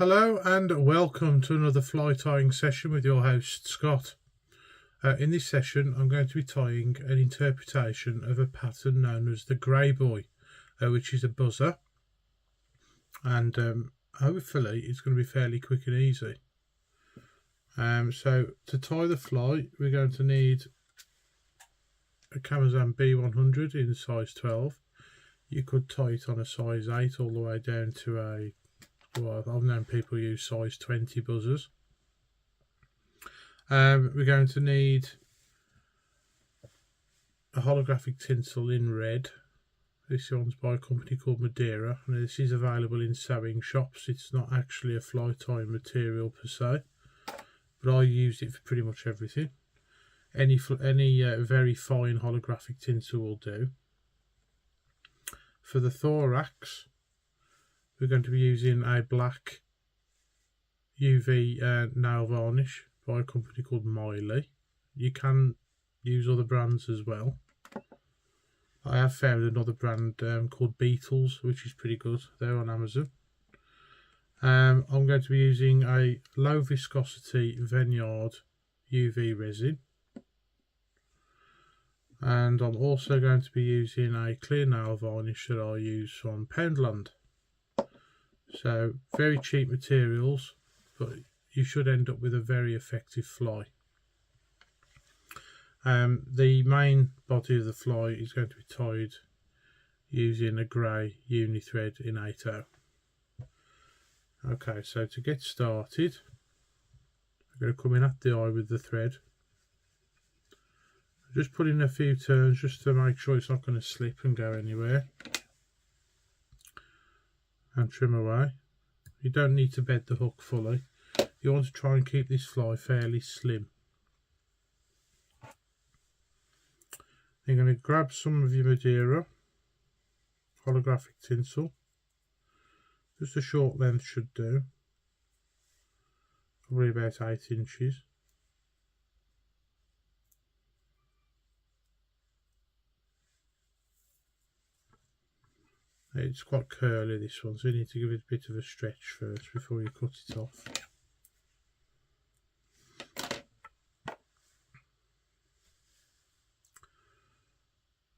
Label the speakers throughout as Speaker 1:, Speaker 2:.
Speaker 1: Hello and welcome to another fly tying session with your host Scott. In this session I'm going to be tying an interpretation of a pattern known as the Grey Boy, which is a buzzer, and hopefully it's going to be fairly quick and easy. So to tie the fly we're going to need a Kamasan B100 in size 12. You could tie it on a size 8 all the way down to a, well, I've known people use size 20 buzzers. We're going to need a holographic tinsel in red. This one's by a company called Madeira, and this is available in sewing shops. It's not actually a fly tying material per se, but I use it for pretty much everything. Any very fine holographic tinsel will do. For the thorax, we're going to be using a black UV nail varnish by a company called Miley. You can use other brands as well. I have found another brand called Beetles, which is pretty good. They're on Amazon. I'm going to be using a low viscosity Vineyard UV resin. And I'm also going to be using a clear nail varnish that I use from Poundland. So very cheap materials, but you should end up with a very effective fly. The main body of the fly is going to be tied using a grey uni thread in 8/0. Okay, so to get started, I'm going to come in at the eye with the thread. Just put in a few turns just to make sure it's not going to slip and go anywhere. And trim away. You don't need to bed the hook fully. You want to try and keep this fly fairly slim. You're going to grab some of your Madeira holographic tinsel. Just a short length should do. Probably about 8 inches. It's quite curly, this one, so you need to give it a bit of a stretch first before you cut it off.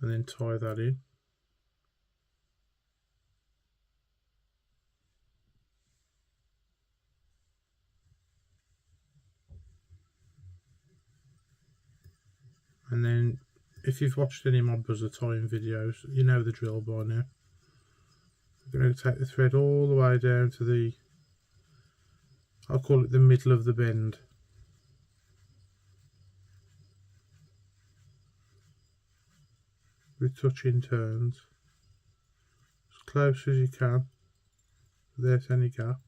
Speaker 1: And then tie that in. And then, if you've watched any of my buzzer tying videos, you know the drill by now. I'm going to take the thread all the way down to the, I'll call it the middle of the bend. With touching turns, as close as you can, without any gaps.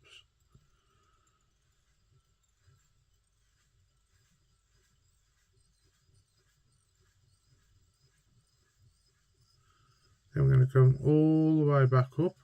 Speaker 1: Then we're going to come all the way back up.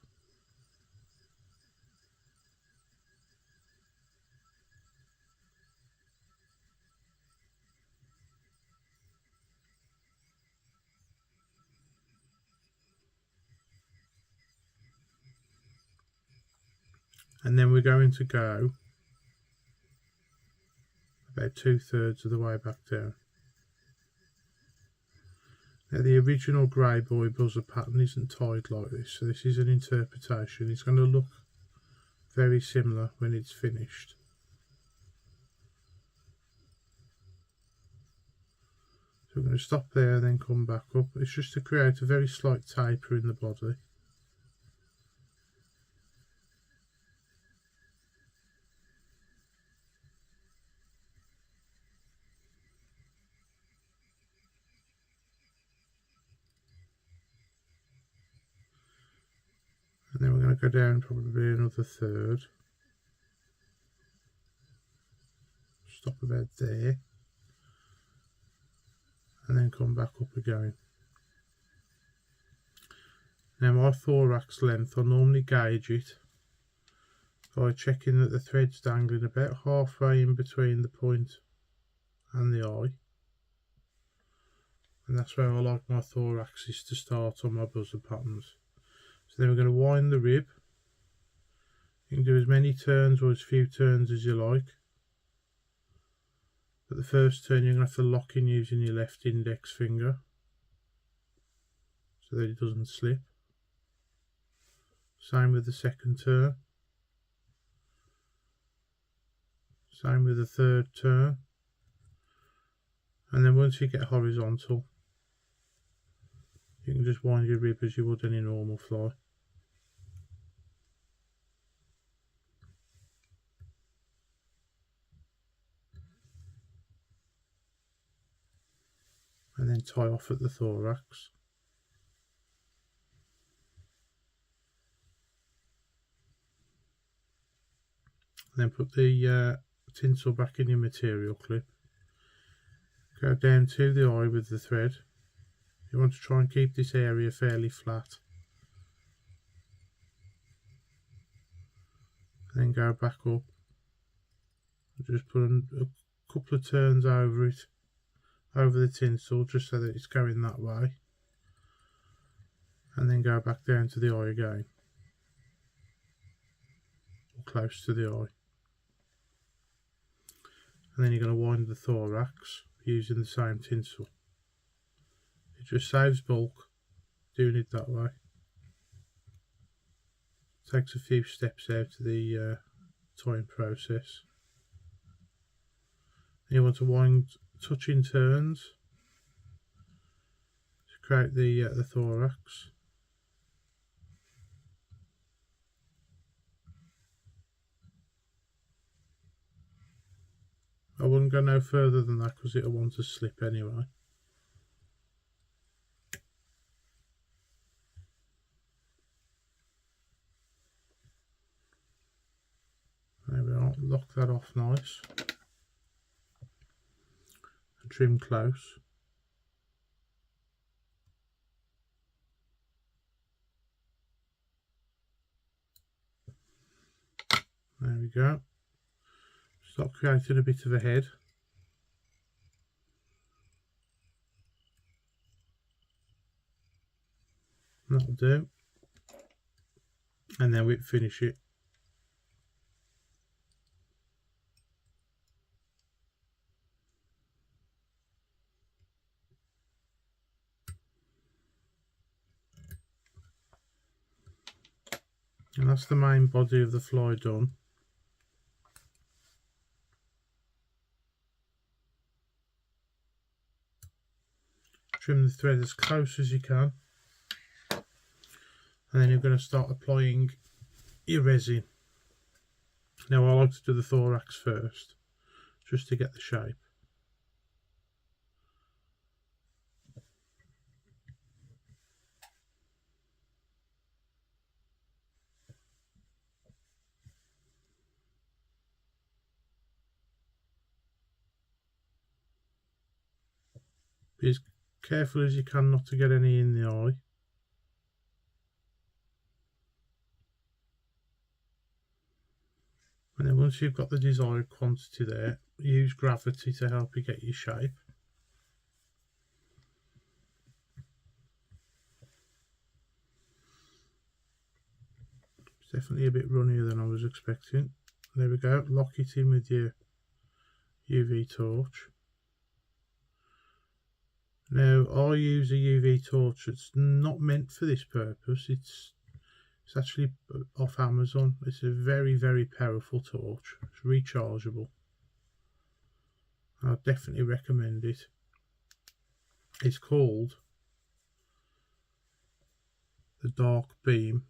Speaker 1: And then we're going to go about 2/3 of the way back down. Now the original Grey Boy buzzer pattern isn't tied like this, so this is an interpretation. It's going to look very similar when it's finished. So we're going to stop there and then come back up. It's just to create a very slight taper in the body. And then we're going to go down probably another 1/3. Stop about there. And then come back up again. Now my thorax length, I normally gauge it by checking that the thread's dangling about halfway in between the point and the eye. And that's where I like my thoraxes to start on my buzzer patterns. So then we're going to wind the rib You can do as many turns or as few turns as you like. But the first turn you're going to have to lock in using your left index finger so that it doesn't slip. Same with the second turn. Same with the third turn. And then once you get horizontal, you can just wind your rib as you would any normal fly. And then tie off at the thorax. And then put the tinsel back in your material clip. Go down to the eye with the thread. You want to try and keep this area fairly flat. And then go back up. Just put a couple of turns over it, over the tinsel, just so that it's going that way. And then go back down to the eye again. Or close to the eye. And then you're going to wind the thorax using the same tinsel. It just saves bulk doing it that way. Takes a few steps out of the tying process. And you want to wind touching turns to create the thorax. I wouldn't go no further than that because it'll want to slip anyway. There we are, lock that off nice. And trim close. There we go. Start creating a bit of a head. That'll do. And then we finish it. And that's the main body of the fly done. Trim the thread as close as you can, and then you're going to start applying your resin. Now I like to do the thorax first, just to get the shape. Be as careful as you can not to get any in the eye. And then once you've got the desired quantity there, use gravity to help you get your shape. It's definitely a bit runnier than I was expecting. There we go, lock it in with your UV torch. Now I use a UV torch that's not meant for this purpose. It's actually off Amazon. It's a very, very powerful torch. It's rechargeable. I definitely recommend it. It's called the Dark Beam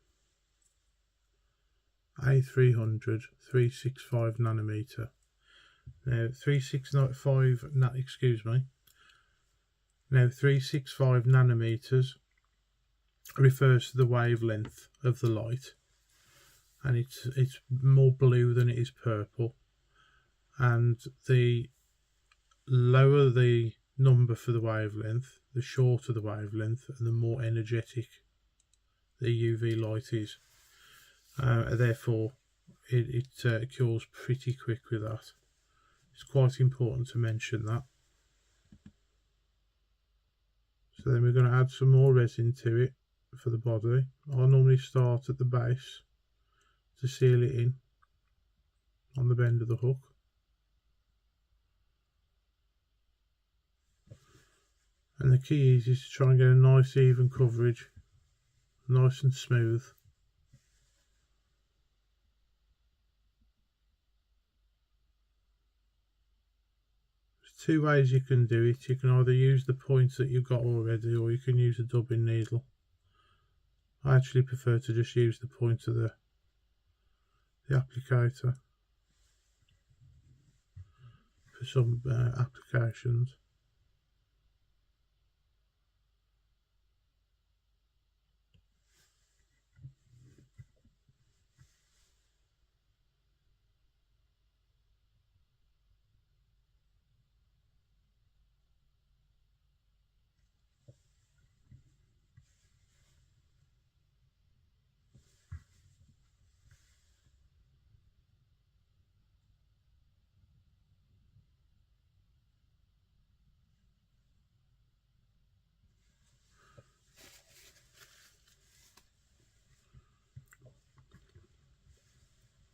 Speaker 1: A300 365 nanometer. Now 365 Now 365 nanometers refers to the wavelength of the light, and it's more blue than it is purple, and the lower the number for the wavelength, the shorter the wavelength, and the more energetic the UV light is. Therefore it cures pretty quick with that. It's quite important to mention that. So then we're going to add some more resin to it for the body. I normally start at the base to seal it in. on the bend of the hook. And the key is to try and get a nice even coverage, nice and smooth. There's two ways you can do it. You can either use the points that you've got already, or you can use a dubbing needle. I actually prefer to just use the point of the applicator for some applications.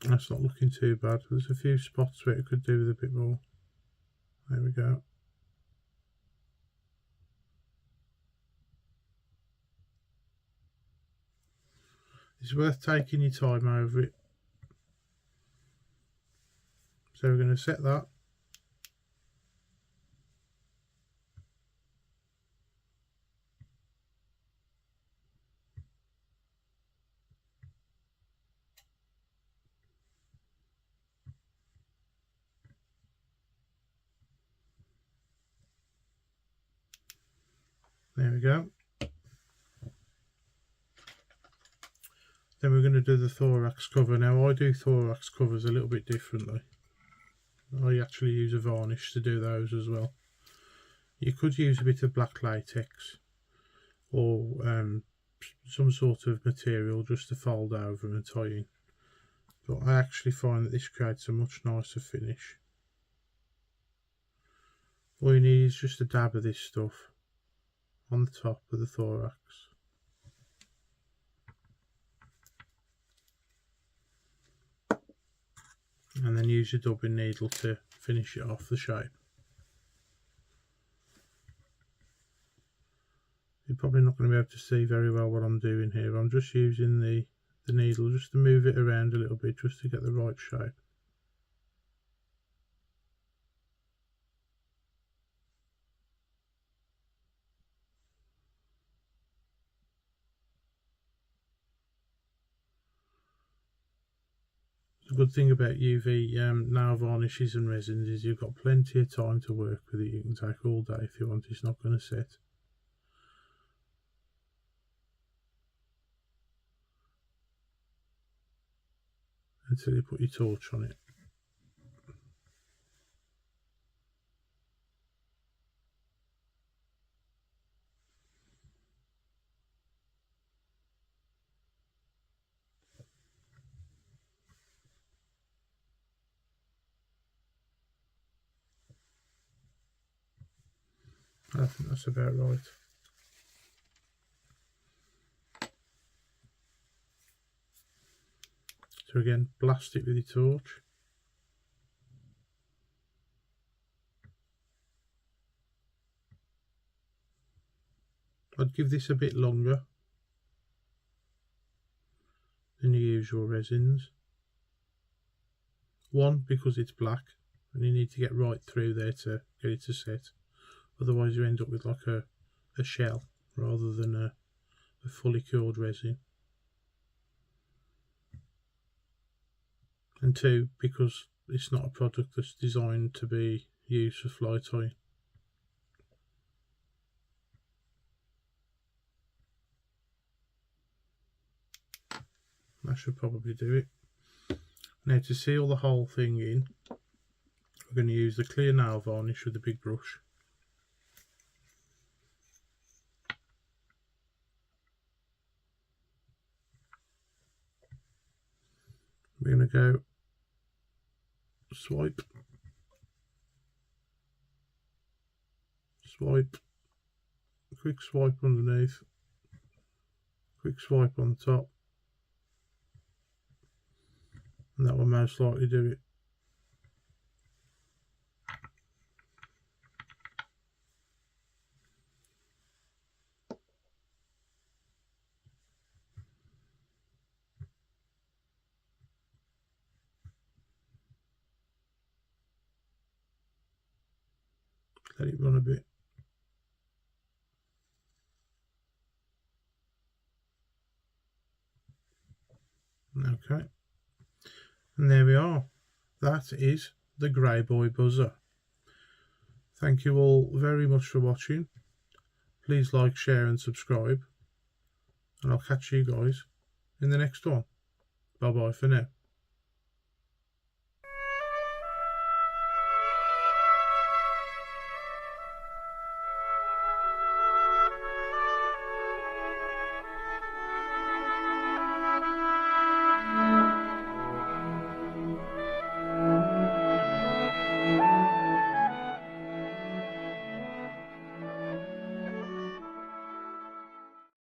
Speaker 1: That's not looking too bad. There's a few spots where it could do with a bit more. There we go. It's worth taking your time over it. So we're going to set that. There we go. Then we're going to do the thorax cover. Now I do thorax covers a little bit differently. I actually use a varnish to do those as well. You could use a bit of black latex or some sort of material just to fold over and tie in. But I actually find that this creates a much nicer finish. All you need is just a dab of this stuff on the top of the thorax. And then use your dubbing needle to finish it off the shape. You're probably not going to be able to see very well what I'm doing here. I'm just using the needle just to move it around a little bit just to get the right shape. The good thing about UV nail varnishes and resins is you've got plenty of time to work with it. You can take all day if you want. It's not going to set. Until you put your torch on it. I think that's about right. So again, blast it with your torch. I'd give this a bit longer than your usual resins. One, because it's black and you need to get right through there to get it to set. Otherwise you end up with like a shell rather than a fully cured resin. And two, because it's not a product that's designed to be used for fly tying. That should probably do it. Now to seal the whole thing in, we're going to use the clear nail varnish with the big brush. We're going to go swipe, swipe, quick swipe underneath, quick swipe on the top, and that will most likely do it. Let it run a bit. Okay, and there we are. That is the Grey Boy buzzer. Thank you all very much for watching. Please like, share and subscribe, and I'll catch you guys in the next one. Bye bye for now.